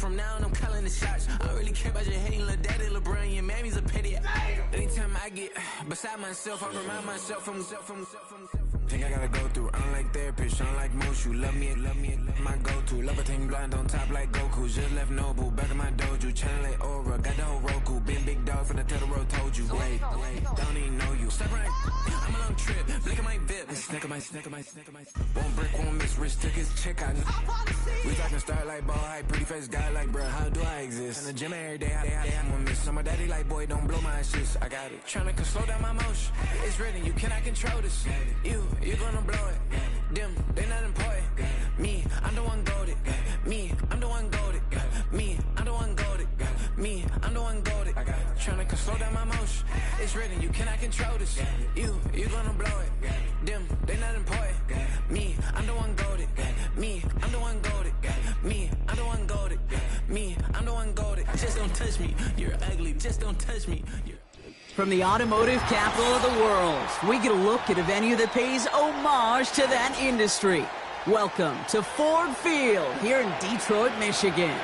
from now on, I'm calling the shots. I don't really care about your hating little daddy, LeBron. Your mammy's a pity. Anytime I get beside myself, I remind myself from think I gotta go through. I don't like therapists, I don't like most. You love me, my go-to. Love a team blind on top like Goku. Just left Noble, back in my dojo. Channel like Aura, got the whole Roku. Been big dog from the Tether Road, told you. Wait, don't even know you. Step right, I'm a long trip. Blink at my VIP. Snack of my. Won't break, won't miss. Rich took his check out. We talking start like ball hype. Pretty face guy like, bruh, how do I exist? In the gym every day, I'm gonna miss. So my daddy like, boy, don't blow my shit. I got it. Tryna slow down my motion. It's written, you cannot control this. You gonna blow it. Them, they not important. Me, I'm the one goated. Me, I'm the one goated. Me, I'm the one goated. Me, I'm the one goated. Tryna slow down my motion. It's written, you cannot control this. You gonna blow it. Them, they not important. Me, I'm the one goated. Me, I'm the one goated. Me, I'm the one goated. Me, I'm the one goated. Just don't touch me. You're ugly. Just don't touch me. From the automotive capital of the world, we get a look at a venue that pays homage to that industry. Welcome to Ford Field here in Detroit, Michigan.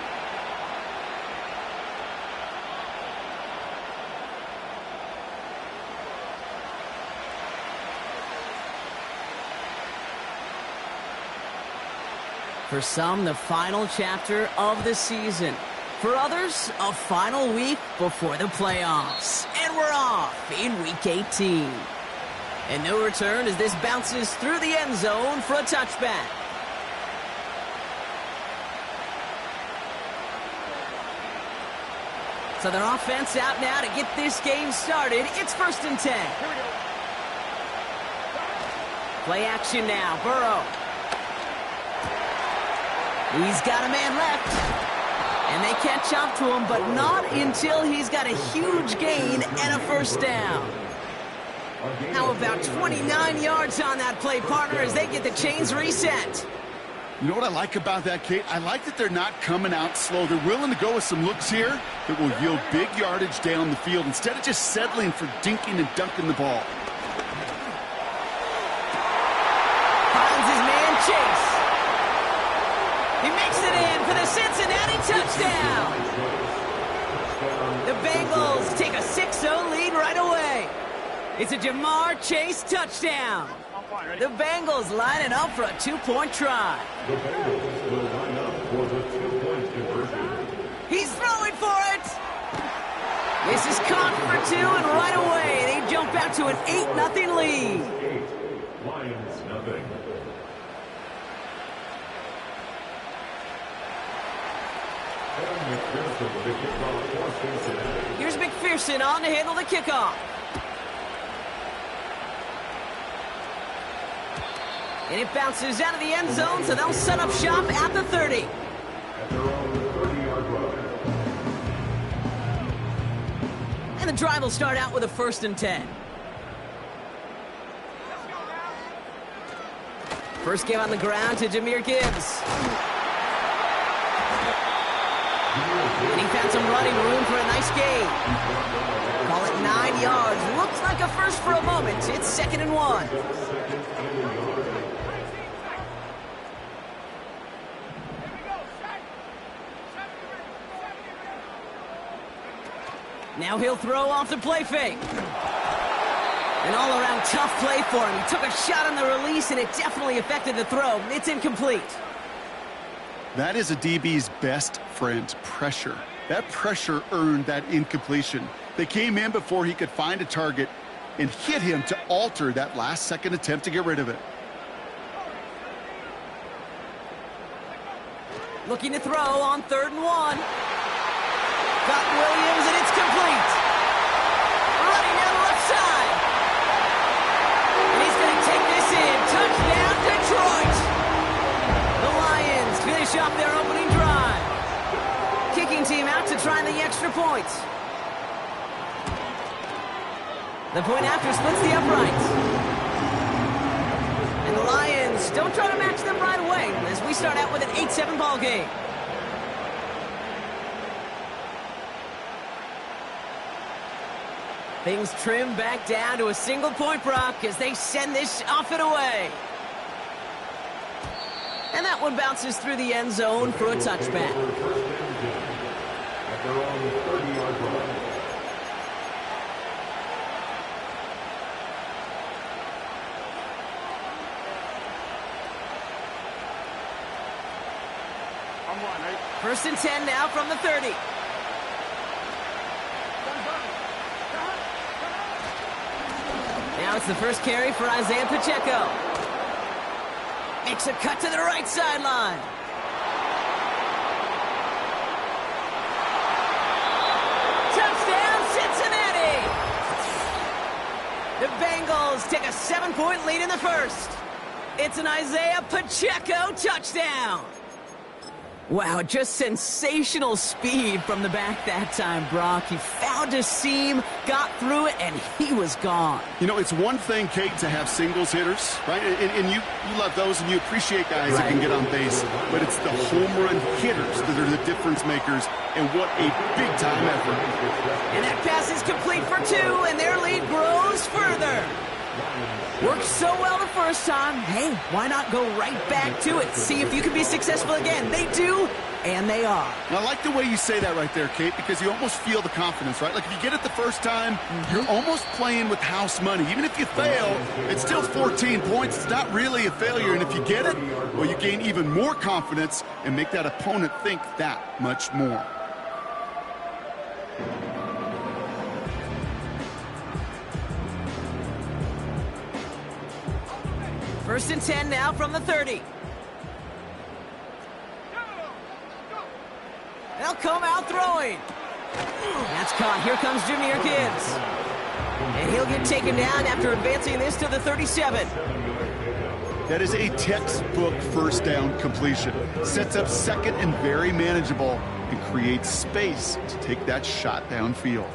For some, the final chapter of the season. For others, a final week before the playoffs. And we're off in Week 18. And no return as this bounces through the end zone for a touchback. So their offense out now to get this game started. It's 1st and 10. Play action now, Burrow. He's got a man left. And they catch up to him, but not until he's got a huge gain and a first down. How about 29 yards on that play, partner, as they get the chains reset? You know what I like about that, Kate? I like that they're not coming out slow. They're willing to go with some looks here that will yield big yardage down the field instead of just settling for dinking and dunking the ball. Finds his man Chase. He makes it in for the Cincinnati touchdown. The Bengals take a 6-0 lead right away. It's a Jamar Chase touchdown. The Bengals lining up for a 2-point try. The Bengals will line up for the 2-point conversion. He's throwing for it. This is caught for 2, and right away they jump out to an 8-0 lead. 8, Lions nothing. Here's McPherson on to handle the kickoff. And it bounces out of the end zone, so they'll set up shop at the 30. At their own 30-yard line. And the drive will start out with a 1st and 10. First give on the ground to Jahmyr Gibbs. And he found some running room for a nice gain. Call it 9 yards. Looks like a first for a moment. It's 2nd and 1. Now he'll throw off the play fake. An all-around tough play for him. He took a shot on the release, and it definitely affected the throw. It's incomplete. That is a DB's best friend, pressure. That pressure earned that incompletion. They came in before he could find a target and hit him to alter that last-second attempt to get rid of it. Looking to throw on 3rd and 1. Got Williams, and it's complete. Running down the left side. And he's going to take this in. Touchdown, Detroit. The Lions finish off their opening drive. Kicking team out to try the extra point. The point after splits the uprights. And the Lions don't try to match them right away as we start out with an 8-7 ball game. Things trim back down to a single point, Brock, as they send this off and away. And that one bounces through the end zone for a touchback. At their own 30-yard line. First and 10 now from the 30. Now it's the first carry for Isaiah Pacheco. Makes a cut to the right sideline. Touchdown, Cincinnati! The Bengals take a 7-point lead in the first. It's an Isaiah Pacheco touchdown. Wow, just sensational speed from the back that time, Brock. He found a seam, got through it, and he was gone. You know, it's one thing, Kate, to have singles hitters, right? And you love those, and you appreciate guys that can get on base. But it's the home run hitters that are the difference makers, and what a big-time effort. And that pass is complete for 2, and their lead grows further. Worked so well the first time. Hey, why not go right back to it? See if you can be successful again. They do, and they are. And I like the way you say that right there, Kate, because you almost feel the confidence, right? Like if you get it the first time, you're almost playing with house money. Even if you fail, it's still 14 points. It's not really a failure. And if you get it, well, you gain even more confidence and make that opponent think that much more. First and 10 now from the 30. They'll come out throwing. That's caught. Here comes Jahmyr Gibbs. And he'll get taken down after advancing this to the 37. That is a textbook first down completion. Sets up second and very manageable and creates space to take that shot downfield.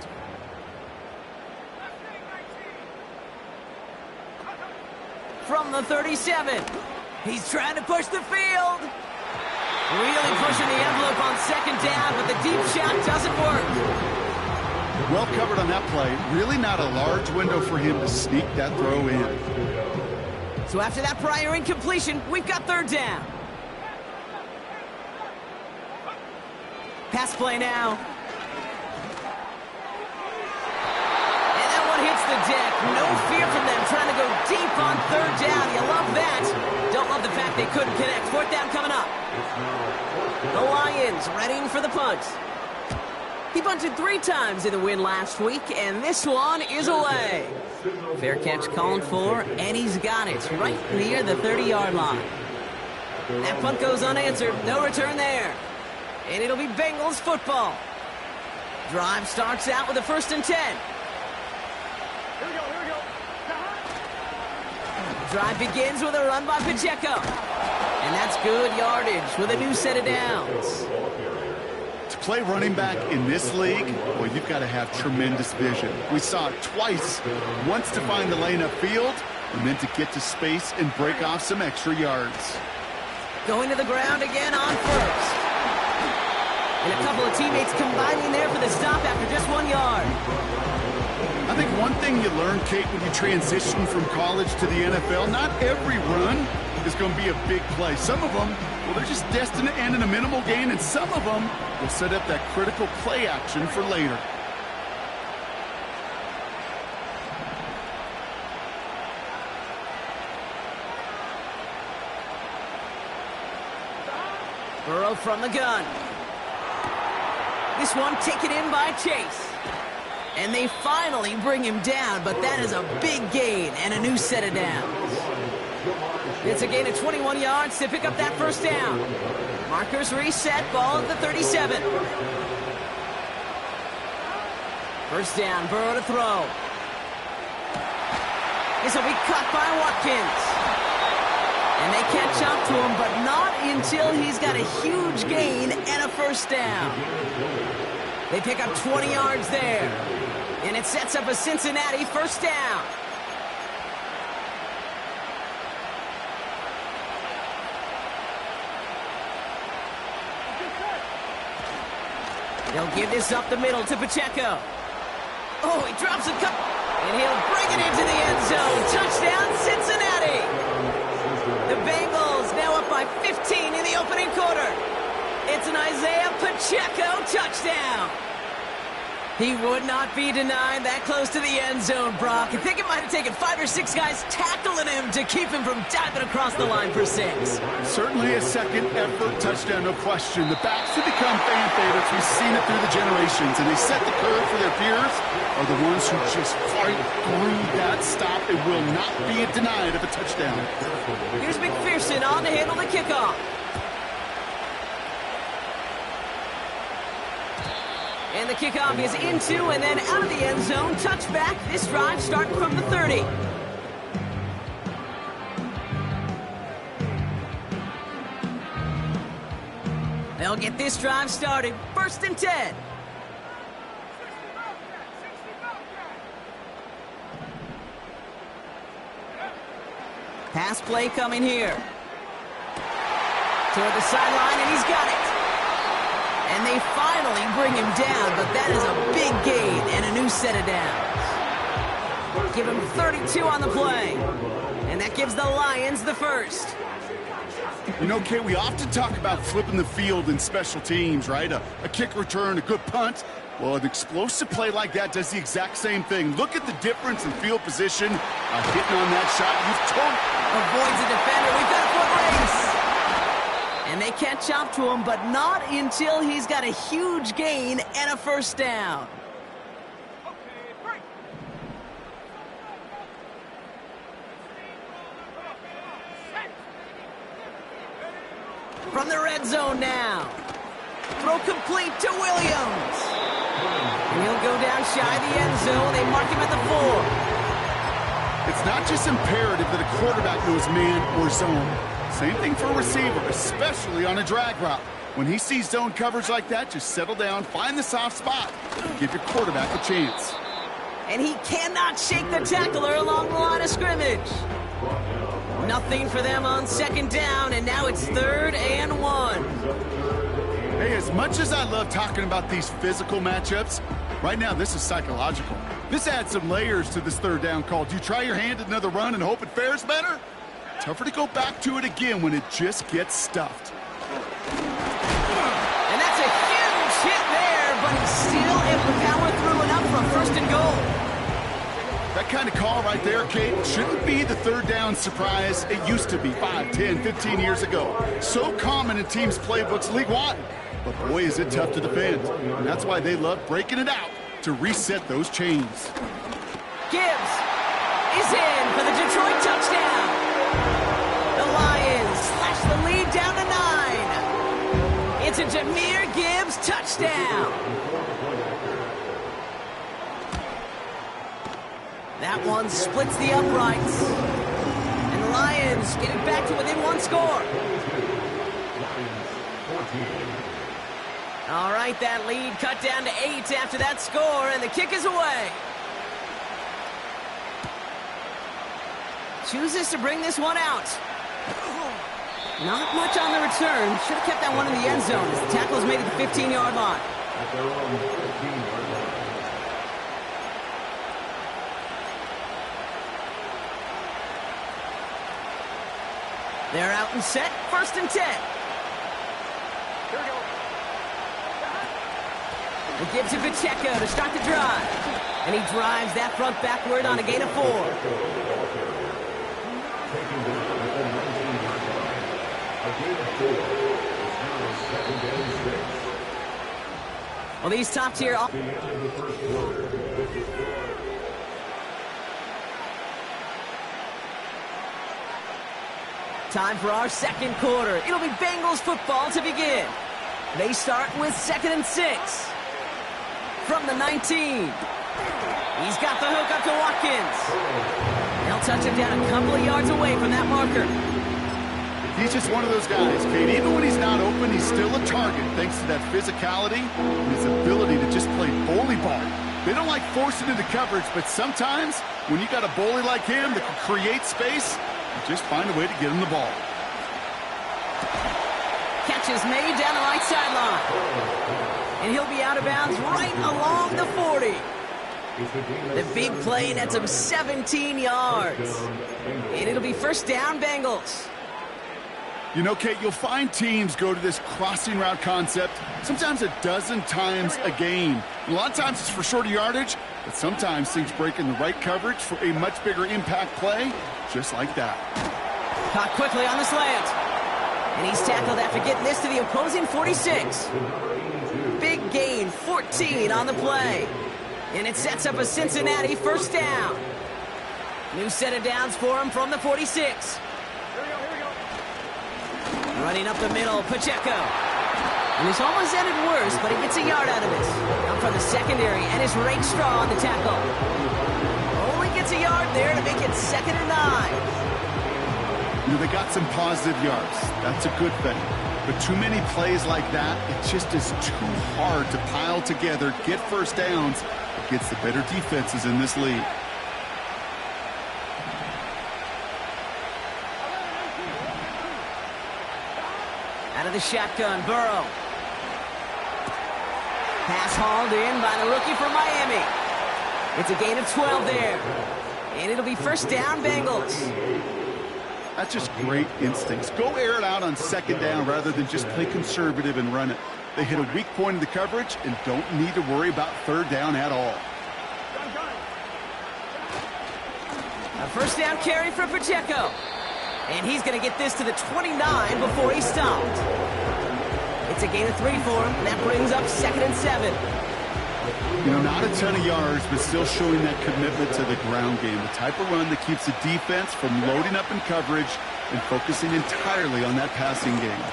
From the 37. He's trying to push the field. Really pushing the envelope on second down, but the deep shot doesn't work. Well covered on that play. Really not a large window for him to sneak that throw in. So after that prior incompletion, we've got third down. Pass play now. And that one hits the deck. No fear from them trying to go deep on third down. You love that. Don't love the fact they couldn't connect. Fourth down coming up. The Lions readying for the punt. He punted 3 times in the win last week, and this one is away. Fair catch called for, and he's got it right near the 30-yard line. That punt goes unanswered. No return there. And it'll be Bengals football. Drive starts out with a first and 10. Here we go. Drive begins with a run by Pacheco. And that's good yardage with a new set of downs. To play running back in this league, well, you've got to have tremendous vision. We saw it twice. Once to find the lane upfield, and then to get to space and break off some extra yards. Going to the ground again on first. And a couple of teammates combining there for the stop after just 1 yard. I think one thing you learn, Kate, when you transition from college to the NFL, not every run is going to be a big play. Some of them, well, they're just destined to end in a minimal gain, and some of them will set up that critical play action for later. Burrow from the gun. This one taken in by Chase. And they finally bring him down, but that is a big gain and a new set of downs. It's a gain of 21 yards to pick up that first down. Markers reset, ball at the 37. First down, Burrow to throw. This will be cut by Watkins. And they catch up to him, but not until he's got a huge gain and a first down. They pick up 20 yards there. And it sets up a Cincinnati first down. They'll give this up the middle to Pacheco. Oh, he drops a cup. And he'll bring it into the end zone. Touchdown, Cincinnati. The Bengals now up by 15 in the opening quarter. It's an Isaiah Pacheco touchdown. He would not be denied that close to the end zone, Brock. I think it might have taken 5 or 6 guys tackling him to keep him from diving across the line for 6. Certainly a second effort touchdown, no question. The backs who become fan favorites, we've seen it through the generations, and they set the curve for their peers, are the ones who just fight through that stop and will not be denied of a touchdown. Here's McPherson on to handle the kickoff. And the kickoff is into and then out of the end zone. Touchback. This drive starting from the 30. They'll get this drive started. 1st and 10. Pass play coming here. Toward the sideline, and he's got it. And they finally bring him down, but that is a big gain and a new set of downs. Give him 32 on the play. And that gives the Lions the first. You know, Kate, we often talk about flipping the field in special teams, right? A kick return, a good punt. Well, an explosive play like that does the exact same thing. Look at the difference in field position. Hitting on that shot, avoids the defender. We've got a foot race. And they catch up to him, but not until he's got a huge gain and a first down. From the red zone now. Throw complete to Williams. And he'll go down shy of the end zone. They mark him at the 4. It's not just imperative that a quarterback knows man or zone. Same thing for a receiver, especially on a drag route. When he sees zone coverage like that, just settle down, find the soft spot, and give your quarterback a chance. And he cannot shake the tackler along the line of scrimmage. Nothing for them on 2nd down, and now it's 3rd and 1. Hey, as much as I love talking about these physical matchups, right now this is psychological. This adds some layers to this 3rd down call. Do you try your hand at another run and hope it fares better? Tougher to go back to it again when it just gets stuffed. And that's a huge hit there, but he's still able to power through enough for 1st and goal. That kind of call right there, Kate, shouldn't be the 3rd down surprise it used to be 5, 10, 15 years ago. So common in teams' playbooks league-wide. But boy, is it tough to defend. And that's why they love breaking it out to reset those chains. Gibbs is in for the Detroit touchdown. The Lions slash the lead down to 9. It's a Jahmyr Gibbs touchdown. That one splits the uprights. And the Lions get it back to within 1 score. All right, that lead cut down to 8 after that score, and the kick is away. Chooses to bring this one out. Not much on the return. Should have kept that one in the end zone as the tackle is made at the 15-yard line. At their own 15-yard line. They're out and set. 1st and 10. Here we go. It gives to Pacheco to start the drive. And he drives that front backward on a gain of 4. Taking down at the 19-yard line. A gain of 4. It's now 2nd and 6. Well, these top-tier... The end of the first quarter. Time for our 2nd quarter. It'll be Bengals football to begin. They start with 2nd and 6. From the 19. He's got the hook up to Watkins. They'll touch him down a couple of yards away from that marker. He's just one of those guys, Kate. Even when he's not open, he's still a target thanks to that physicality and his ability to just play bully ball. They don't like forcing into coverage, but sometimes when you got a bully like him that can create space, you just find a way to get him the ball. Catch is made down the right sideline. And he'll be out of bounds right along the 40. The big play nets him 17 yards. And it'll be 1st down, Bengals. You know, Kate, you'll find teams go to this crossing route concept sometimes a dozen times a game. And a lot of times it's for shorter yardage, but sometimes things break in the right coverage for a much bigger impact play, just like that. Caught quickly on the slant. And he's tackled after getting this to the opposing 46. Big gain, 14 on the play. And it sets up a Cincinnati first down. New set of downs for him from the 46. Running up the middle, Pacheco. And it's almost ended worse, but he gets a yard out of this. Up from the secondary, and it's Rakestraw on the tackle. Only gets a yard there to make it 2nd and 9. You know, they got some positive yards. That's a good thing. But too many plays like that, it just is too hard to pile together, get first downs against the better defenses in this league. Out of the shotgun, Burrow. Pass hauled in by the rookie from Miami. It's a gain of 12 there. And it'll be first down, Bengals. That's just great instincts. Go air it out on 2nd down rather than just play conservative and run it. They hit a weak point in the coverage and don't need to worry about 3rd down at all. A first down carry for Pacheco. And he's going to get this to the 29 before he stopped. It's a gain of 3 for him, and that brings up 2nd and 7. You know, not a ton of yards, but still showing that commitment to the ground game. The type of run that keeps the defense from loading up in coverage and focusing entirely on that passing game.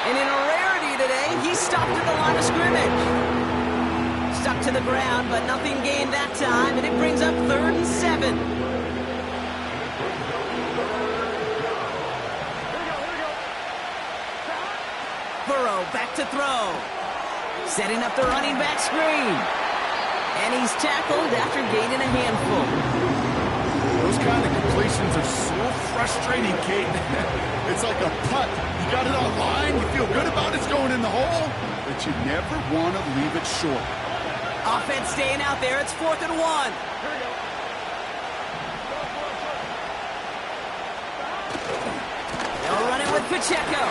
And in a rarity today, he stopped at the line of scrimmage. Stuck to the ground, but nothing gained that time, and it brings up 3rd and 7. Burrow back to throw. Setting up the running back screen. And he's tackled after gaining a handful. Those kind of completions are so frustrating, Kate. It's like a putt. You got it on line, you feel good about it's going in the hole, but you never want to leave it short. Offense staying out there. It's 4th and 1. They'll run it with Pacheco.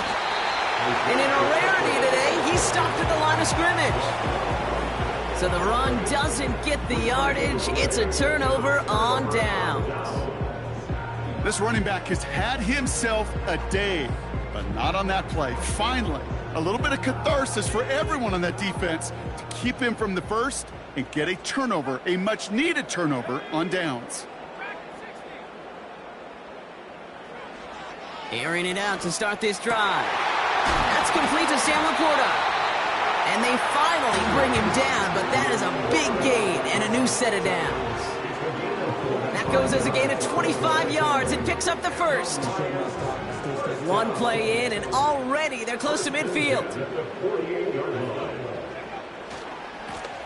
And in a rarity today, he stopped at the line of scrimmage. So the run doesn't get the yardage. It's a turnover on downs. This running back has had himself a day, but not on that play. Finally, a little bit of catharsis for everyone on that defense to keep him from the first and get a turnover, a much-needed turnover on downs. Airing it out to start this drive. That's complete to Sam Laporta. And they finally bring him down, but that is a big gain and a new set of downs. That goes as a gain of 25 yards and picks up the first. One play in, and already they're close to midfield.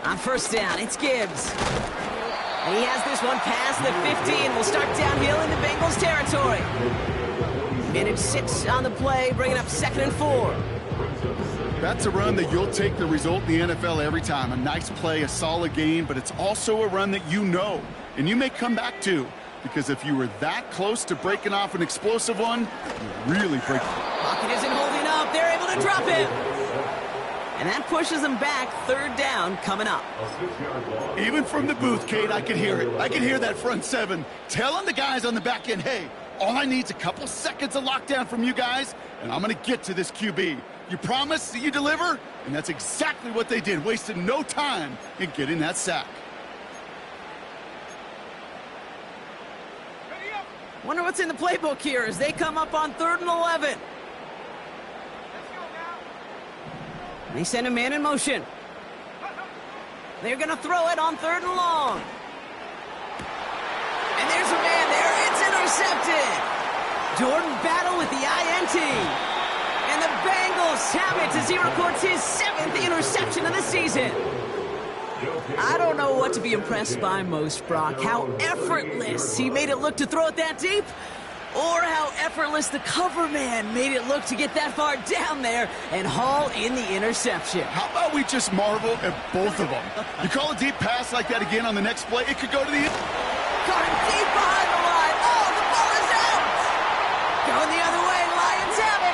On first down, it's Gibbs. And he has this one past the 15. Will start downhill into Bengals territory. Minute 6 on the play, bringing up 2nd and 4. That's a run that you'll take the result in the NFL every time. A nice play, a solid game, but it's also a run that you know, and you may come back to, because if you were that close to breaking off an explosive one, you really break. Pocket isn't holding up. They're able to drop him. And that pushes them back. 3rd down coming up. Even from the booth, Kate, I can hear it. I can hear that front 7 telling the guys on the back end, hey, all I need is a couple seconds of lockdown from you guys, and I'm going to get to this QB. You promise that you deliver? And that's exactly what they did, wasted no time in getting that sack. Wonder what's in the playbook here as they come up on 3rd and 11. They send a man in motion. They're going to throw it on 3rd and long. And there's a man there. It's intercepted. Jordan Battle with the INT. And the Bengals have it as he records his 7th interception of the season. I don't know what to be impressed by most, Brock. How effortless he made it look to throw it that deep, or how effortless the cover man made it look to get that far down there and haul in the interception. How about we just marvel at both of them? You call a deep pass like that again on the next play, it could go to the... Caught him deep behind the line. Oh, the ball is out. Going the other way, Lions have it.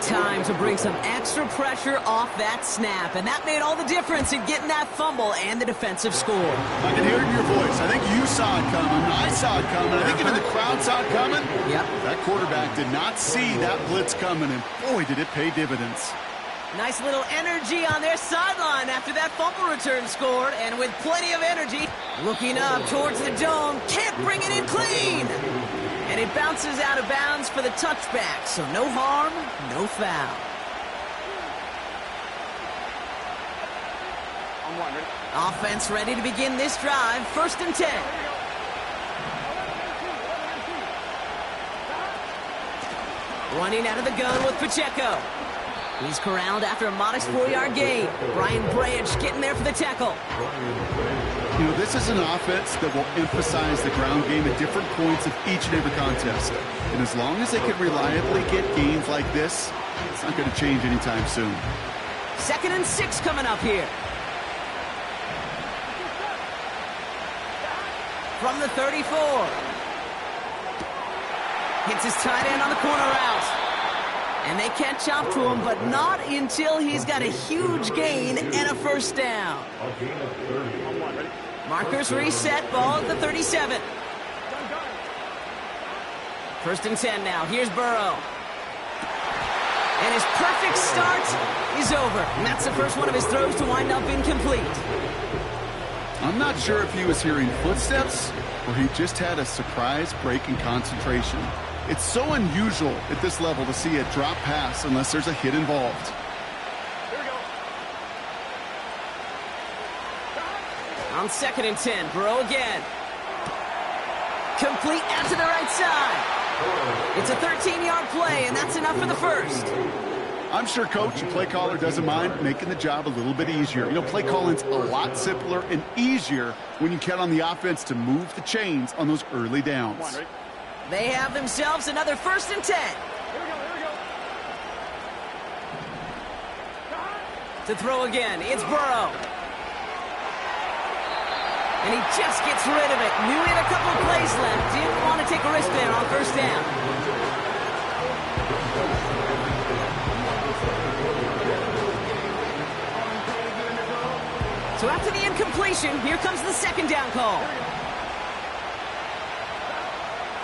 time to bring some extra pressure off that snap, and that made all the difference in getting that fumble and the defensive score. I can hear it in your voice. I think you saw it coming. I saw it coming. I think even the crowd saw it coming. Yep. That quarterback did not see that blitz coming, and boy, did it pay dividends. Nice little energy on their sideline after that fumble return scored, and with plenty of energy, looking up towards the dome, can't bring it in clean. And it bounces out of bounds for the touchback, so no harm, no foul. On one, ready? Offense ready to begin this drive, 1st and 10. Running out of the gun with Pacheco. He's corralled after a modest 4-yard gain. Brian Branch getting there for the tackle. You know, this is an offense that will emphasize the ground game at different points of each and every contest. And as long as they can reliably get gains like this, it's not going to change anytime soon. 2nd and 6 coming up here. From the 34. Hits his tight end on the corner route. And they can't chop to him, but not until he's got a huge gain and a 1st down. Markers reset, ball at the 37. 1st and 10 now. Here's Burrow. And his perfect start is over. And that's the first one of his throws to wind up incomplete. I'm not sure if he was hearing footsteps or he just had a surprise break in concentration. It's so unusual at this level to see a drop pass unless there's a hit involved. Here we go. On 2nd and 10, Burrow again. Complete out to the right side. It's a 13-yard play, and that's enough for the 1st. I'm sure coach and play caller doesn't mind making the job a little bit easier. You know, play calling's a lot simpler and easier when you count on the offense to move the chains on those early downs. One, ready? They have themselves another 1st and 10. Here we go, here we go. To throw again, it's Burrow. And he just gets rid of it. Knew he had a couple of plays left. Didn't want to take a risk there on 1st down. So after the incompletion, here comes the 2nd down call.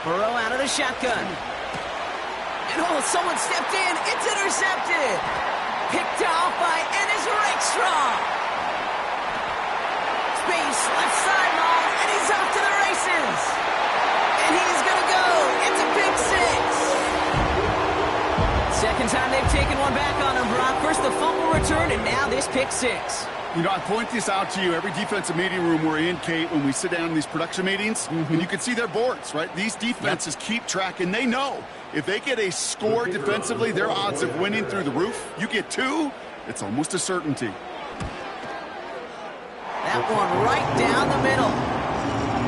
Burrow out of the shotgun. And someone stepped in. It's intercepted. Picked off by Ennis Rakestraw. Space, left sideline, and he's off to the races. And he's going to go. It's a pick 6. Second time they've taken one back on him, Brock. First the fumble return, and now this pick 6. You know, I point this out to you every defensive meeting room we're in, Kate, when we sit down in these production meetings, and you can see their boards, right? These defenses keep track, and they know if they get a score defensively, their odds of winning through the roof. You get 2, it's almost a certainty. That one right down the middle.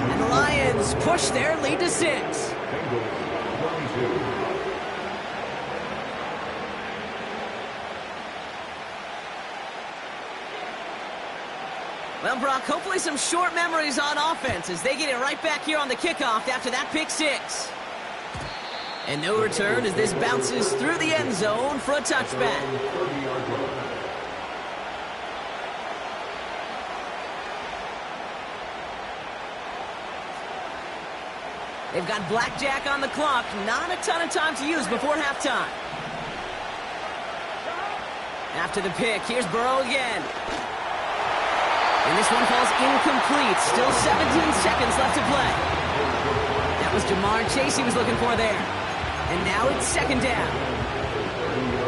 And the Lions push their lead to 6. Well, Brock, hopefully some short memories on offense as they get it right back here on the kickoff after that pick 6. And no return as this bounces through the end zone for a touchback. They've got blackjack on the clock. Not a ton of time to use before halftime. After the pick, here's Burrow again. And this one falls incomplete. Still 17 seconds left to play. That was Jamar Chase he was looking for there. And now it's 2nd down.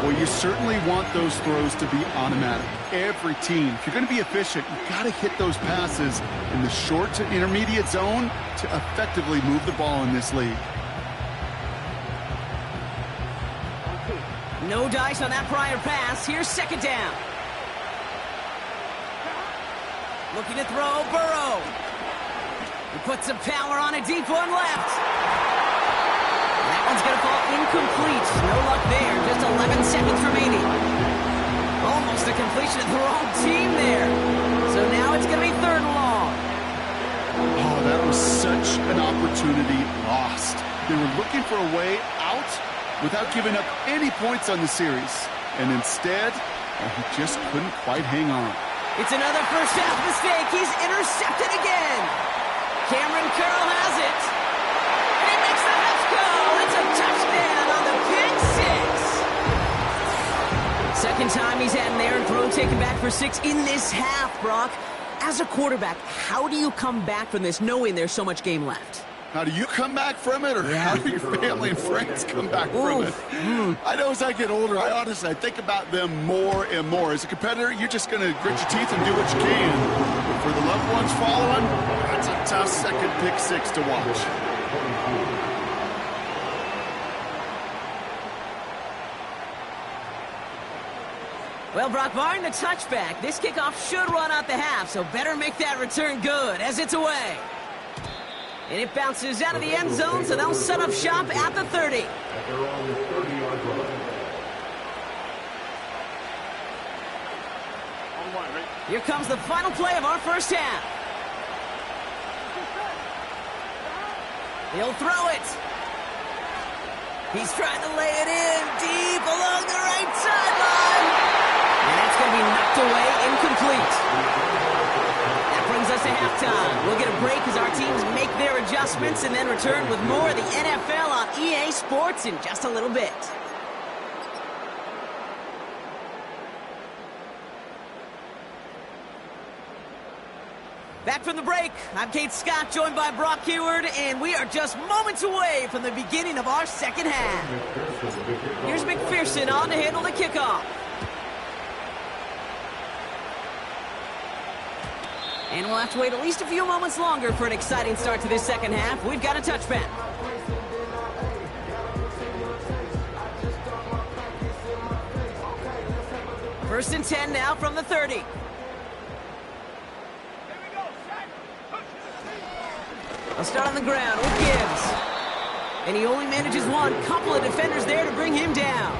Well, you certainly want those throws to be automatic. Every team, if you're going to be efficient, you've got to hit those passes in the short to intermediate zone to effectively move the ball in this league. No dice on that prior pass. Here's 2nd down. Looking to throw, Burrow. He puts some power on a deep one left. That one's going to fall incomplete. No luck there. Just 11 seconds remaining. Almost a completion of the wrong team there. So now it's going to be 3rd and long. Oh, that was such an opportunity lost. They were looking for a way out, without giving up any points on the series. And instead, he just couldn't quite hang on. It's another first-half mistake. He's intercepted again. Cameron Curl has it. And he makes the Mets go. It's a touchdown on the pick six. Second time he's had an errant throw taken back for 6 in this half, Brock. As a quarterback, how do you come back from this knowing there's so much game left? How do you come back from it, or how do your family and friends come back from it? I know as I get older, I think about them more and more. As a competitor, you're just going to grit your teeth and do what you can. But for the loved ones following, that's a tough second pick six to watch. Well, Brock, barring the touchback, this kickoff should run out the half, so better make that return good as it's away. And it bounces out of the end zone, so they'll set up shop at the 30. They're on the 30-yard line. Here comes the final play of our first half. He'll throw it. He's trying to lay it in deep along the right sideline. And that's going to be knocked away, incomplete. That brings us to halftime. We'll get a break as our teams make their adjustments and then return with more of the NFL on EA Sports in just a little bit. Back from the break, I'm Kate Scott, joined by Brock Heward, and we are just moments away from the beginning of our second half. Here's McPherson on to handle the kickoff. And we'll have to wait at least a few moments longer for an exciting start to this second half. We've got a touchback. First and 10 now from the 30. I'll start on the ground with Gibbs. And he only manages one. Couple of defenders there to bring him down.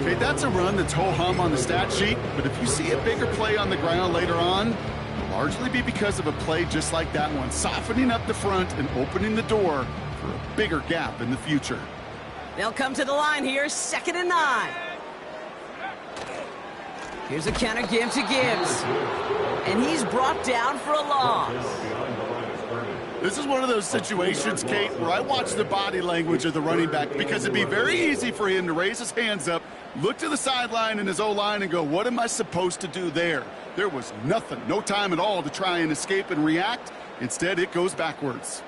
Okay, that's a run that's ho-hum on the stat sheet, but if you see a bigger play on the ground later on, it'll largely be because of a play just like that one, softening up the front and opening the door for a bigger gap in the future. They'll come to the line here, 2nd and 9. Here's a counter give to Gibbs. And he's brought down for a loss. This is one of those situations, Kate, where I watch the body language of the running back because it'd be very easy for him to raise his hands up, look to the sideline in his O-line and go, what am I supposed to do there? There was nothing, no time at all to try and escape and react. Instead, it goes backwards.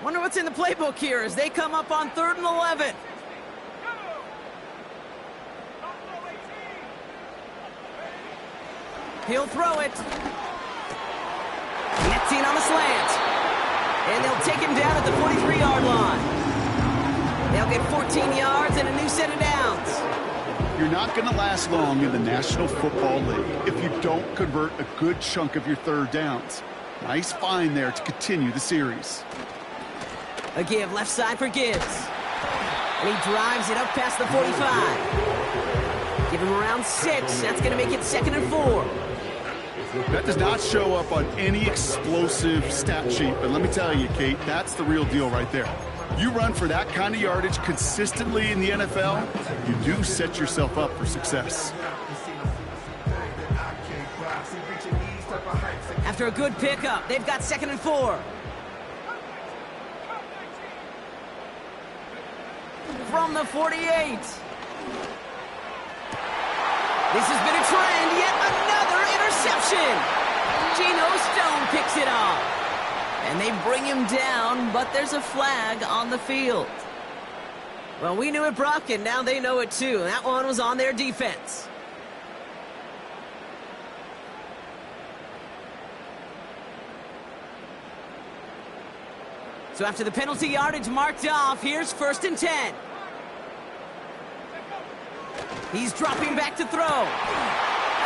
Wonder what's in the playbook here as they come up on 3rd and 11. He'll throw it. Netzing on a slant. And they'll take him down at the 43-yard line. They'll get 14 yards and a new set of downs. You're not going to last long in the National Football League if you don't convert a good chunk of your third downs. Nice find there to continue the series. A give left side for Gibbs. And he drives it up past the 45. Give him around 6. That's going to make it 2nd and 4. That does not show up on any explosive stat sheet, but let me tell you, Kate, that's the real deal right there. You run for that kind of yardage consistently in the NFL, you do set yourself up for success. After a good pickup, they've got 2nd and 4. From the 48. This has been a trend, yet another interception. Geno Stone picks it off. And they bring him down, but there's a flag on the field. Well, we knew it, Brock, and now they know it too. That one was on their defense. So after the penalty yardage marked off, here's 1st and 10. He's dropping back to throw.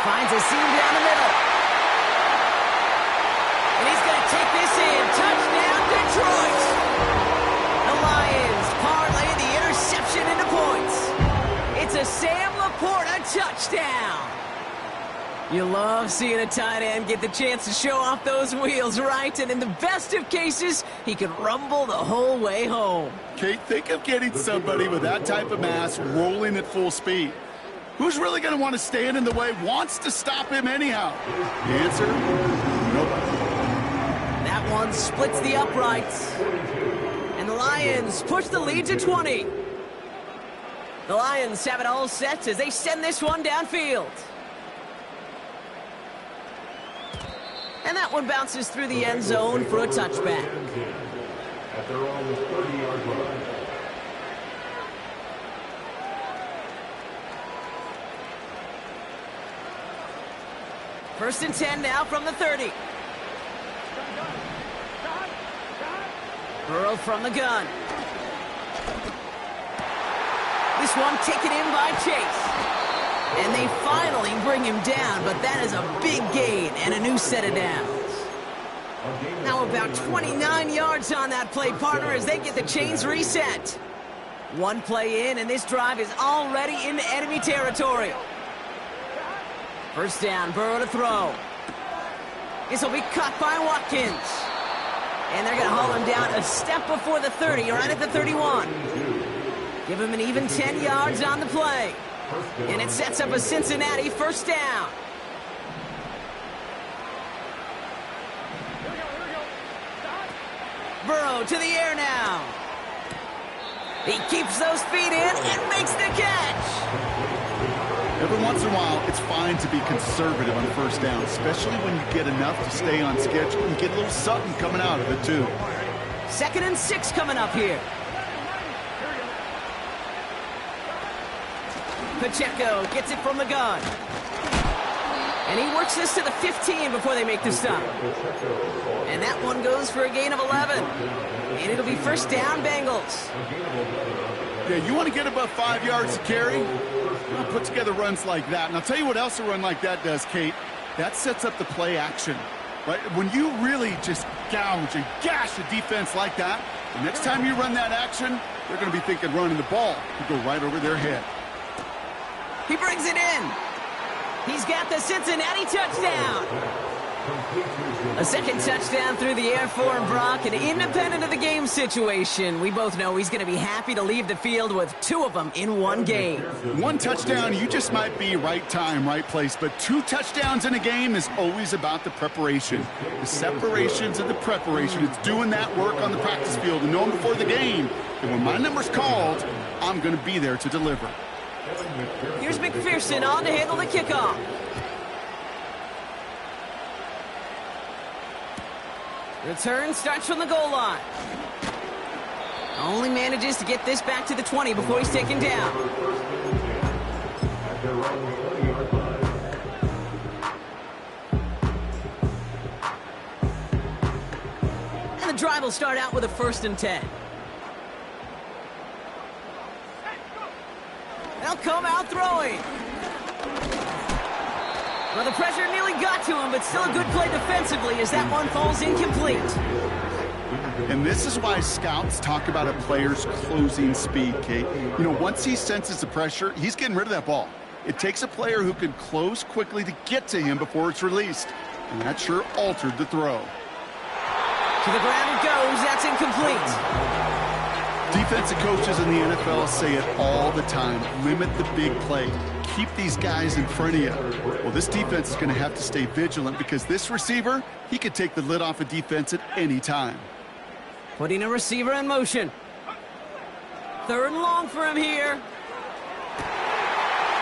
Finds a seam down the middle. And he's going to take this in. Touchdown, Detroit. The Lions parlay the interception into points. It's a Sam Laporta touchdown. You love seeing a tight end get the chance to show off those wheels, right? And in the best of cases, he can rumble the whole way home. Kate, think of getting somebody with that type of mass rolling at full speed. Who's really going to want to stand in the way, wants to stop him anyhow? The answer, nobody. That one splits the uprights. And the Lions push the lead to 20. The Lions have it all set as they send this one downfield. And that one bounces through the end zone for a touchback. At their own 30-yard line. First and 10 now from the 30. Burrow from the gun. This one taken in by Chase. And they finally bring him down, but that is a big gain and a new set of downs. Now about 29 yards on that play, partner, as they get the chains reset. One play in, and this drive is already into enemy territory. First down, Burrow to throw. This will be caught by Watkins. And they're going to haul him down a step before the 30, right at the 31. Give him an even 10 yards on the play. And it sets up a Cincinnati first down. Burrow to the air now. He keeps those feet in and makes the catch. Every once in a while, it's fine to be conservative on first down, especially when you get enough to stay on schedule and get a little something coming out of it, too. 2nd and 6 coming up here. Pacheco gets it from the gun. And he works this to the 15 before they make the stop. And that one goes for a gain of 11. And it'll be first down, Bengals. Yeah, you want to get above 5 yards to carry? Well, put together runs like that. And I'll tell you what else a run like that does, Kate. That sets up the play action. Right? When you really just gouge and gash a defense like that, the next time you run that action, they're going to be thinking running the ball could go right over their head. He brings it in. He's got the Cincinnati touchdown. A second touchdown through the air for him, Brock, and independent of the game situation, we both know he's going to be happy to leave the field with 2 of them in one game. 1 touchdown, you just might be right time, right place, but 2 touchdowns in a game is always about the preparation. The separations and the preparation. It's doing that work on the practice field and knowing before the game. And when my number's called, I'm going to be there to deliver. Here's McPherson on to handle the kickoff. Return starts from the goal line. Only manages to get this back to the 20 before he's taken down. And the drive will start out with a 1st and 10. They'll come out throwing. Well, the pressure nearly got to him, but still a good play defensively as that one falls incomplete. And this is why scouts talk about a player's closing speed, Kate. You know, once he senses the pressure, he's getting rid of that ball. It takes a player who can close quickly to get to him before it's released. And that sure altered the throw. To the ground it goes. That's incomplete. Defensive coaches in the NFL say it all the time. Limit the big play. Keep these guys in front of you. Well, this defense is going to have to stay vigilant because this receiver, he could take the lid off a defense at any time. Putting a receiver in motion. 3rd and long for him here.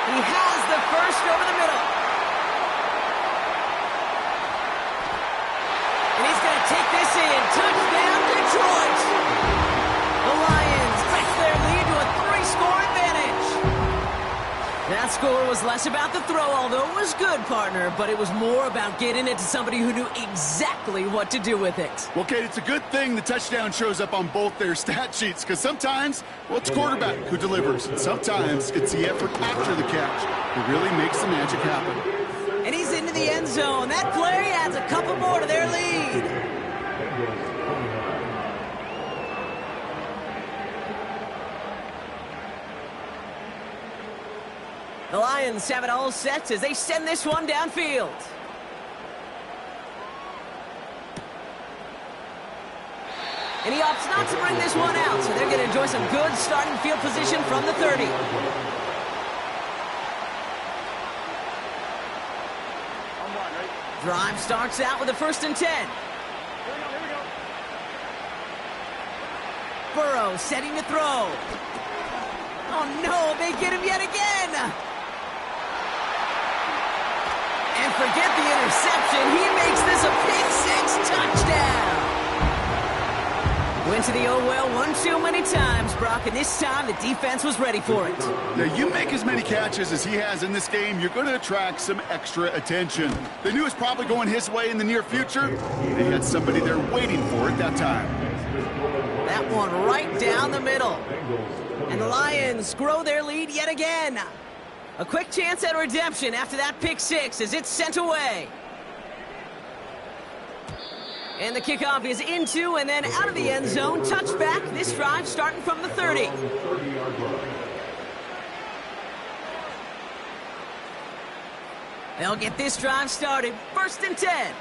He has the first over the middle. And he's going to take this in. Touchdown, Detroit. The Lions press their lead to a 3-score advantage. That score was less about the throw, although it was good, partner, but it was more about getting it to somebody who knew exactly what to do with it. Well, Kate, it's a good thing the touchdown shows up on both their stat sheets, because sometimes, well, it's quarterback who delivers, and sometimes it's the effort after the catch that really makes the magic happen. And he's into the end zone. That play adds a couple more to their lead. The Lions have it all set as they send this one downfield. And he opts not to bring this one out, so they're going to enjoy some good starting field position from the 30. Drive starts out with a 1st and 10. Here we go. Burrow setting to throw. Oh no, they get him yet again. And forget the interception. He makes this a pick 6 touchdown. Went to the oh well one too many times, Brock, and this time the defense was ready for it. Now, you make as many catches as he has in this game, you're going to attract some extra attention. They knew it was probably going his way in the near future. They had somebody there waiting for it that time. That one right down the middle. And the Lions grow their lead yet again. A quick chance at redemption after that pick 6 as it's sent away. And the kickoff is into and then out of the end zone. Touchback. This drive starting from the 30. They'll get this drive started. 1st and 10.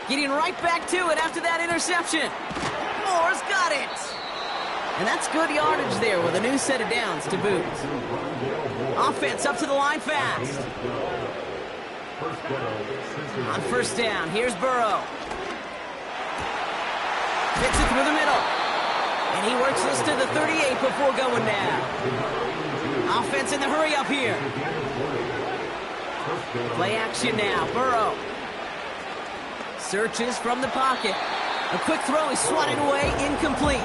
Getting right back to it after that interception. Moore's got it. And that's good yardage there with a new set of downs to boot. Offense up to the line fast. On 1st down, here's Burrow. Fits it through the middle. And he works this to the 38 before going down. Offense in the hurry up here. Play action now, Burrow. Searches from the pocket. A quick throw is swatted away, incomplete.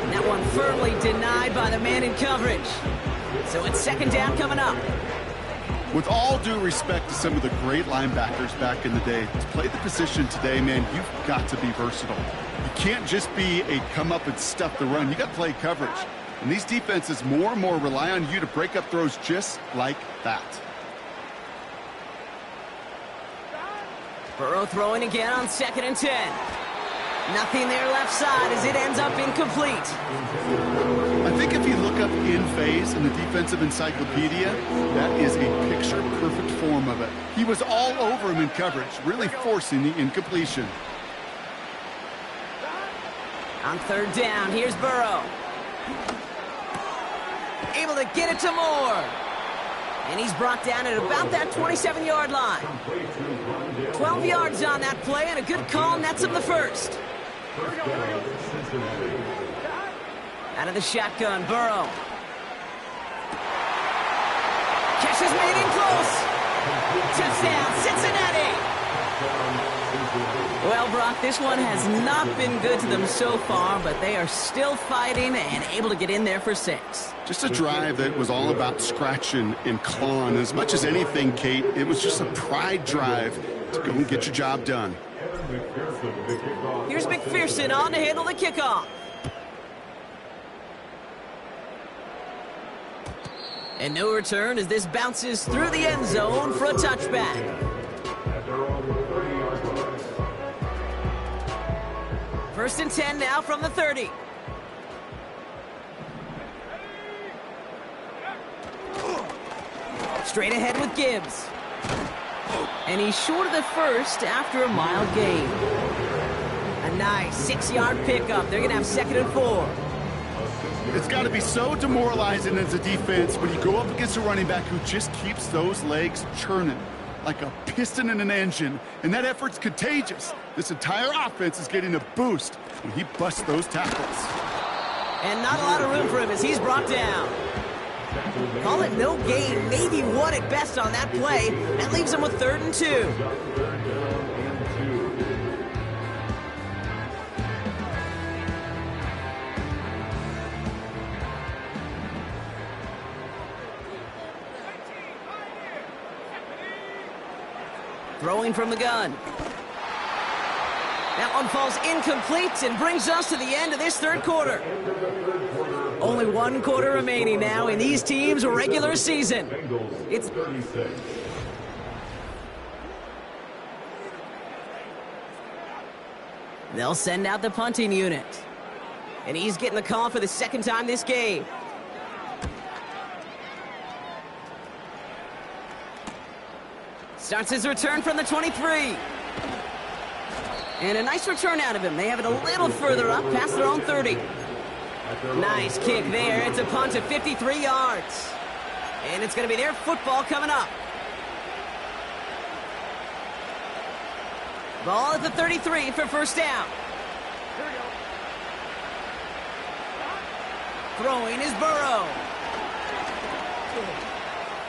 And that one firmly denied by the man in coverage. So it's 2nd down coming up. With all due respect to some of the great linebackers back in the day, to play the position today, man, you've got to be versatile. You can't just be a come up and stuff the run. You got to play coverage. And these defenses more and more rely on you to break up throws just like that. Burrow throwing again on 2nd and 10. Nothing there left side as it ends up incomplete. I think if you look up in phase in the defensive encyclopedia, that is a picture-perfect form of it. He was all over him in coverage, really forcing the incompletion. On 3rd down, here's Burrow. Able to get it to Moore. And he's brought down at about that 27-yard line. 12 yards on that play, and a good call nets him the 1st. Out of the shotgun, Burrow. Catch is made in close. Touchdown, Cincinnati. Well, Brock, this one has not been good to them so far, but they are still fighting and able to get in there for 6. Just a drive that was all about scratching and clawing. As much as anything, Kate, it was just a pride drive to go and get your job done. Here's McPherson on to handle the kickoff. And no return as this bounces through the end zone for a touchback. First and 10 now from the 30. Straight ahead with Gibbs. And he's short of the 1st after a mild gain. A nice 6-yard pickup. They're going to have 2nd and 4. It's got to be so demoralizing as a defense when you go up against a running back who just keeps those legs churning like a piston in an engine, and that effort's contagious. This entire offense is getting a boost when he busts those tackles. And not a lot of room for him as he's brought down. Call it no gain, maybe 1 at best on that play. That leaves him with 3rd and 2. Throwing from the gun. That one falls incomplete and brings us to the end of this 3rd quarter. Only 1 quarter remaining now in these teams' regular season. It's they'll send out the punting unit. And he's getting the call for the 2nd time this game. Starts his return from the 23. And a nice return out of him. They have it a little further up, past their own 30. Nice kick there. It's a punt of 53 yards. And it's going to be their football coming up. Ball at the 33 for first down. Here we go. Throwing is Burrow.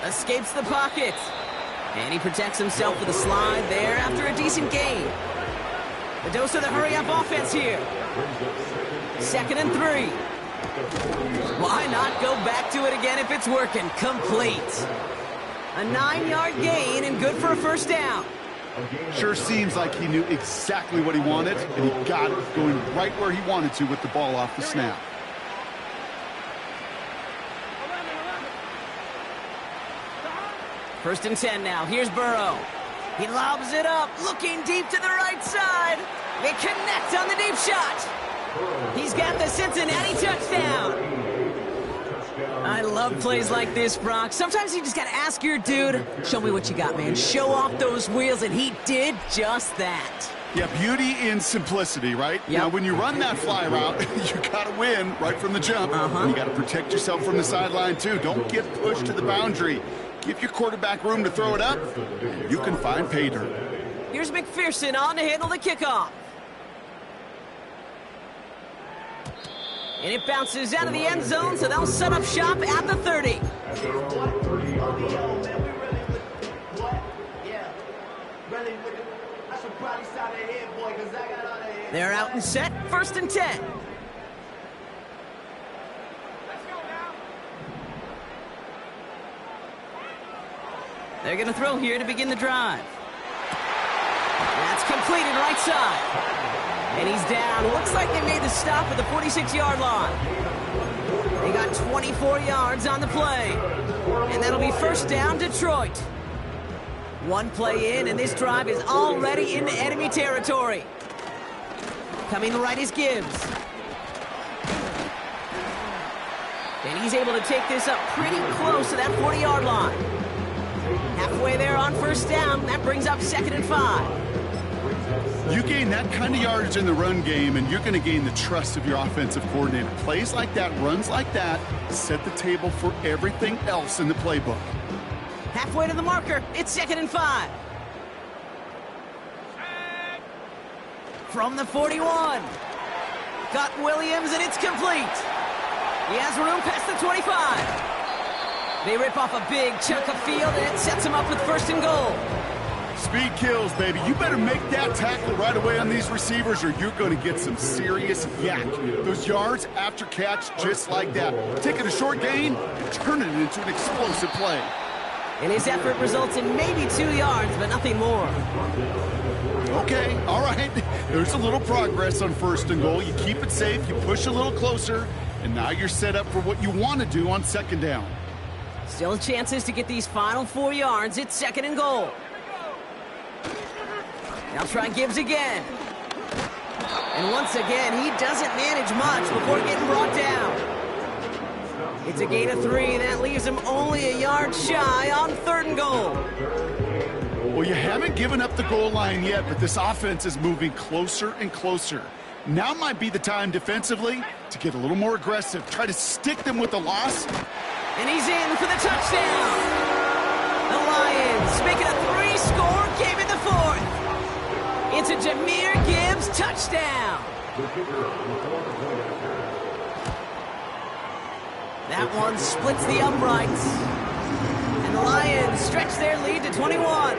Escapes the pocket. And he protects himself with a slide there after a decent gain. The dose of the hurry-up offense here. 2nd and 3. Why not go back to it again if it's working? Complete. A 9-yard gain and good for a first down. Sure seems like he knew exactly what he wanted, and he got it going right where he wanted to with the ball off the snap. First and 10 now. Here's Burrow. He lobs it up, looking deep to the right side. They connect on the deep shot. He's got the Cincinnati touchdown. I love plays like this, Brock. Sometimes you just got to ask your dude, show me what you got, man. Show off those wheels, and he did just that. Yeah, beauty in simplicity, right? Yep. Now, when you run that fly route, you got to win right from the jump. And you got to protect yourself from the sideline, too. Don't get pushed to the boundary. Give your quarterback room to throw it up, and you can find pay dirt. Here's McPherson on to handle the kickoff. And it bounces out of the end zone, so they'll set up shop at the 30. They're out and set, 1st and 10. They're going to throw here to begin the drive. That's completed right side. And he's down. Looks like they made the stop at the 46-yard line. They got 24 yards on the play. And that'll be first down, Detroit. One play in, and this drive is already into enemy territory. Coming right is Gibbs. And he's able to take this up pretty close to that 40-yard line. Halfway there on first down. That brings up 2nd and 5. You gain that kind of yardage in the run game, and you're going to gain the trust of your offensive coordinator. Plays like that, runs like that, set the table for everything else in the playbook. Halfway to the marker, it's 2nd and 5. From the 41. Got Williams, and it's complete. He has room past the 25. They rip off a big chunk of field, and it sets him up with 1st and goal. Speed kills, baby. You better make that tackle right away on these receivers, or you're going to get some serious yak. Those yards after catch, just like that. Taking a short gain and turning it into an explosive play. And his effort results in maybe 2 yards, but nothing more. Okay, all right. There's a little progress on 1st and goal. You keep it safe, you push a little closer, and now you're set up for what you want to do on 2nd down. Still chances to get these final 4 yards. It's 2nd and goal. Now try Gibbs again. And once again, he doesn't manage much before getting brought down. It's a gain of 3. That leaves him only a yard shy on 3rd and goal. Well, you haven't given up the goal line yet, but this offense is moving closer and closer. Now might be the time defensively to get a little more aggressive. Try to stick them with the loss. And he's in for the touchdown. The Lions make it a 3-score game in the 4th. It's a Jahmyr Gibbs touchdown. That one splits the uprights. And the Lions stretch their lead to 21.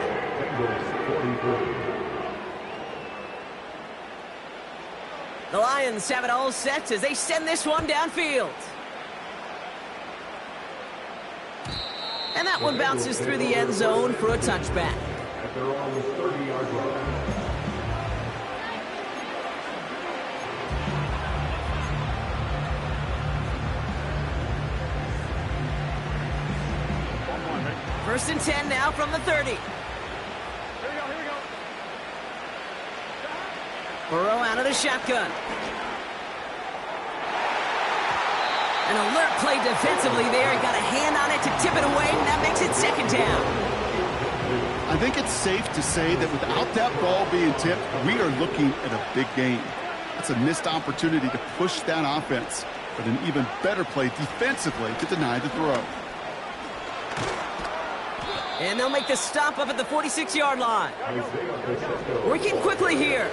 The Lions have it all set as they send this one downfield. And that one bounces through the end zone for a touchback. At their own 30-yard line. First and 10 now from the 30. Here we go. Burrow out of the shotgun. An alert play defensively there. He got a hand on it to tip it away, and that makes it 2nd down. I I think it's safe to say that without that ball being tipped, we are looking at a big game. That's a missed opportunity to push that offense, but an even better play defensively to deny the throw. And they'll make the stop up at the 46-yard line. Working quickly here.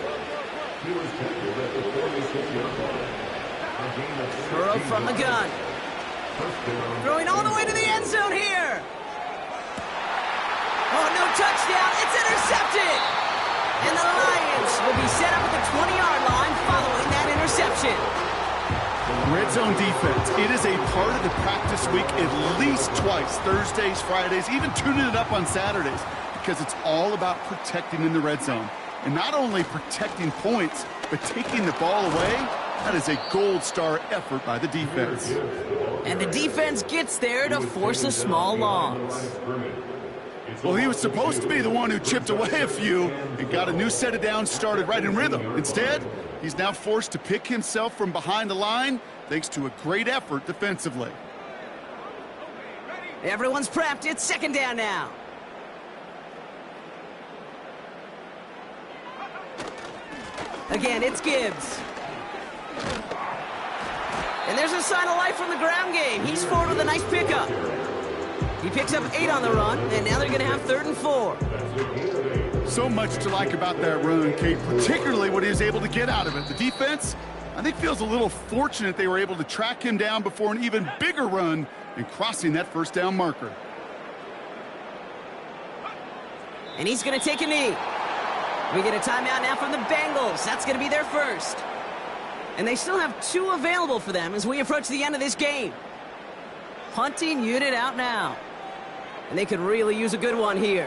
Burrow from the gun. Throwing all the way to the end zone here. Oh, no touchdown. It's intercepted. And the Lions will be set up at the 20-yard line following that interception. Red zone defense. It is a part of the practice week at least twice, Thursdays, Fridays, even tuning it up on Saturdays, because it's all about protecting in the red zone. And not only protecting points, but taking the ball away. That is a gold star effort by the defense. And the defense gets there to force a small loss. Well, he was supposed to be the one who chipped away a few and got a new set of downs started right in rhythm. Instead, he's now forced to pick himself from behind the line thanks to a great effort defensively. Everyone's prepped. It's second down now. Again, it's Gibbs. And there's a sign of life from the ground game. He's forward with a nice pickup. He picks up 8 on the run, and now they're going to have 3rd and 4. So much to like about that run, Kate, particularly what he was able to get out of it. The defense, I think, feels a little fortunate they were able to track him down before an even bigger run and crossing that first down marker. And he's going to take a knee. We get a timeout now from the Bengals. That's going to be their first. And they still have 2 available for them as we approach the end of this game. Punting unit out now. And they could really use a good one here.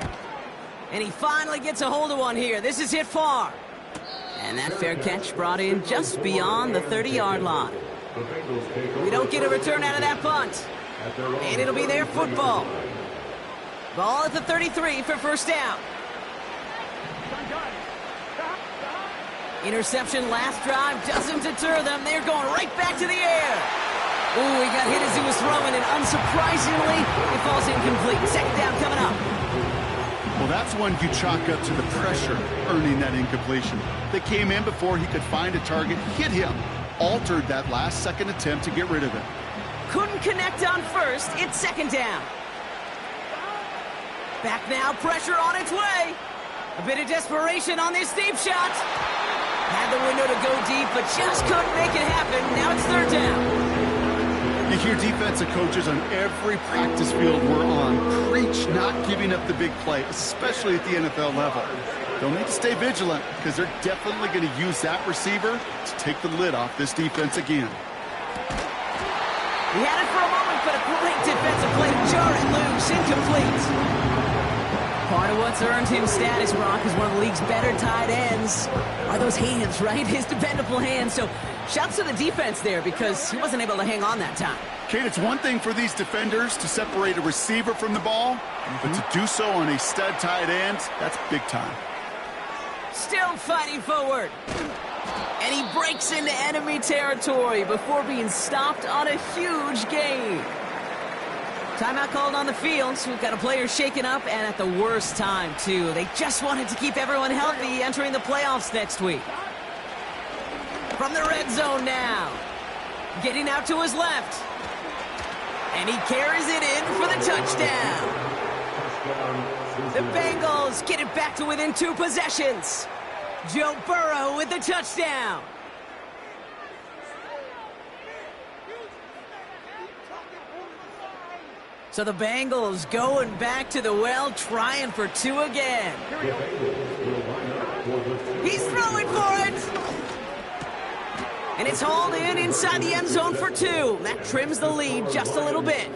And he finally gets a hold of one here. This is hit far. And that fair catch brought in just beyond the 30-yard line. We don't get a return out of that punt. And it'll be their football. Ball at the 33 for first down. Interception last drive doesn't deter them. They're going right back to the air. Ooh, he got hit as he was throwing, and unsurprisingly, it falls incomplete. Second down coming up. Well, that's one you chalk up to the pressure earning that incompletion. They came in before he could find a target, hit him, altered that last-second attempt to get rid of it. Couldn't connect on first. It's second down. Back now, pressure on its way. A bit of desperation on this deep shot. Had the window to go deep, but just couldn't make it happen. Now it's third down. You hear defensive coaches on every practice field we're on preach not giving up the big play, especially at the NFL level. They'll need to stay vigilant because they're definitely going to use that receiver to take the lid off this defense again. He had it for a moment, but a great defensive play to jar it loose, incomplete. Part of what's earned him status, Brock, is one of the league's better tight ends. Are those hands, right? His dependable hands. So shouts to the defense there because he wasn't able to hang on that time. Kate, it's one thing for these defenders to separate a receiver from the ball, but to do so on a stud tight end, that's big time. Still fighting forward. And he breaks into enemy territory before being stopped on a huge gain. Timeout called on the field, so we've got a player shaken up, and at the worst time, too. They just wanted to keep everyone healthy entering the playoffs next week. From the red zone now. Getting out to his left. And he carries it in for the touchdown. The Bengals get it back to within 2 possessions. Joe Burrow with the touchdown. So the Bengals going back to the well, trying for 2 again. He's throwing for it. And it's hauled in inside the end zone for 2. That trims the lead just a little bit.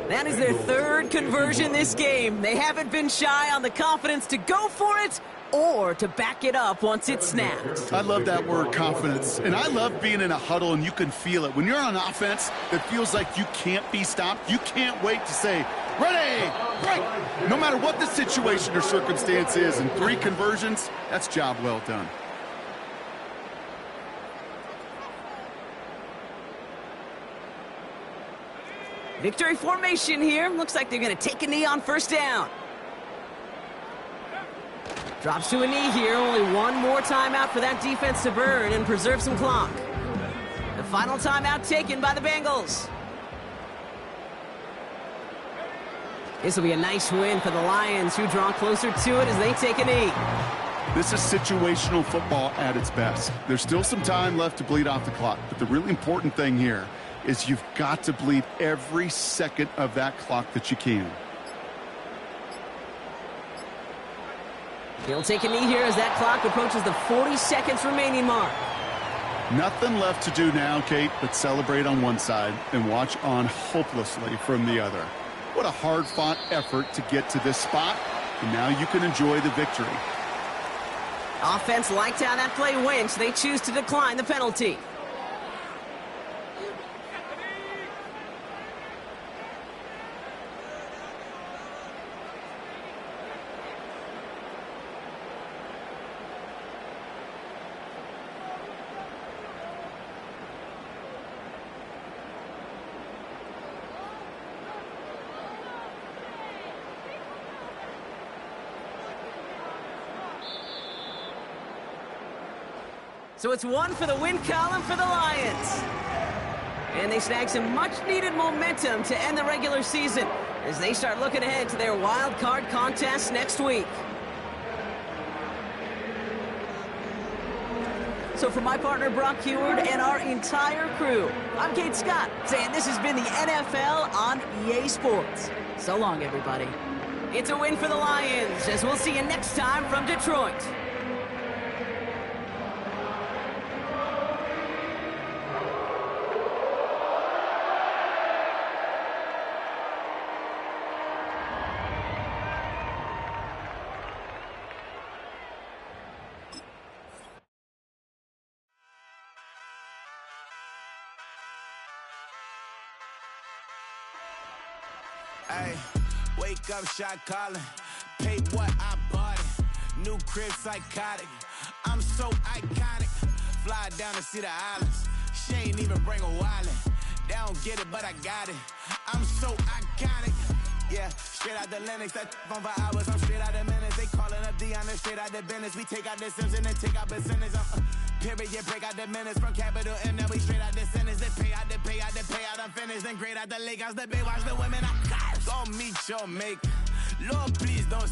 That is their 3rd conversion this game. They haven't been shy on the confidence to go for it or to back it up once it's snapped. I love that word, confidence. And I love being in a huddle and you can feel it. When you're on offense, it feels like you can't be stopped. You can't wait to say, ready, break. No matter what the situation or circumstance is, in 3 conversions, that's job well done. Victory formation here. Looks like they're going to take a knee on first down. Drops to a knee here. Only one more timeout for that defense to burn and preserve some clock. The final timeout taken by the Bengals. This will be a nice win for the Lions, who draw closer to it as they take a knee. This is situational football at its best. There's still some time left to bleed off the clock, but the really important thing here is you've got to bleed every second of that clock that you can. He'll take a knee here as that clock approaches the 40 seconds remaining mark. Nothing left to do now, Kate, but celebrate on one side and watch on hopelessly from the other. What a hard-fought effort to get to this spot, and now you can enjoy the victory. Offense liked how that play went, so they choose to decline the penalty. So it's one for the win column for the Lions. And they snag some much-needed momentum to end the regular season as they start looking ahead to their wild card contest next week. So for my partner Brock Heward and our entire crew, I'm Kate Scott, saying this has been the NFL on EA Sports. So long, everybody. It's a win for the Lions, as we'll see you next time from Detroit. Hey, wake up, shot calling. Pay what I bought it. New crib psychotic. I'm so iconic. Fly down to see the islands. She ain't even bring a wallet. They don't get it, but I got it. I'm so iconic. Yeah, straight out the Lennox. That phone for hours. I'm straight out the minutes. They calling up Dion. Straight out the business. We take out the Sims and then take out percentage. Period, break out the minutes from capital M. Now we straight out the sentence. They pay out the payout. I'm finished. Then grade out the Lakers. The Bay watch the women. I got. Go meet your mate. Lord, please don't.